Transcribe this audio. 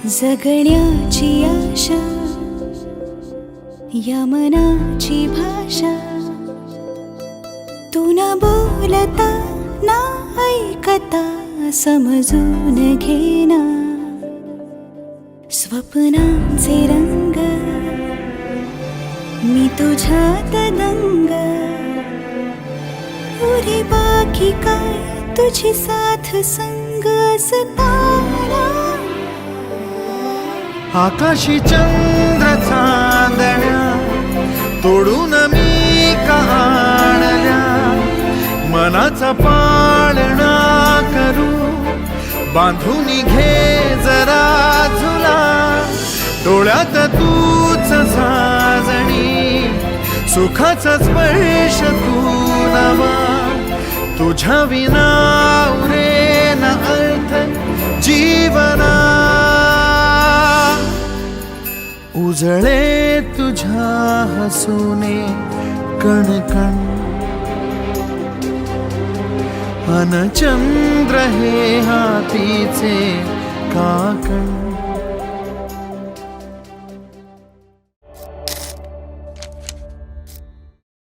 जगण्याची आशा या मनाची भाषा, तू न बोलता ना ऐकता समजून घेना. स्वप्नांचे रंग मी तुझ्यात दंग, उरे बाकी काय तुझी साथ संग असताना. आकाशी चंद्र चांदण्या तोडून मी का आणल्या, मनाचा पाळणा करू बांधून घे जरा झुला. डोळ्यात तूच साजणी, सुखाचा स्पर्श तू नवा. तुझ्या विना उरेन अर्थ जीवना. उजळे तुझ्या हसूने कणकण, अन चंद्र हे हातीचे काकण.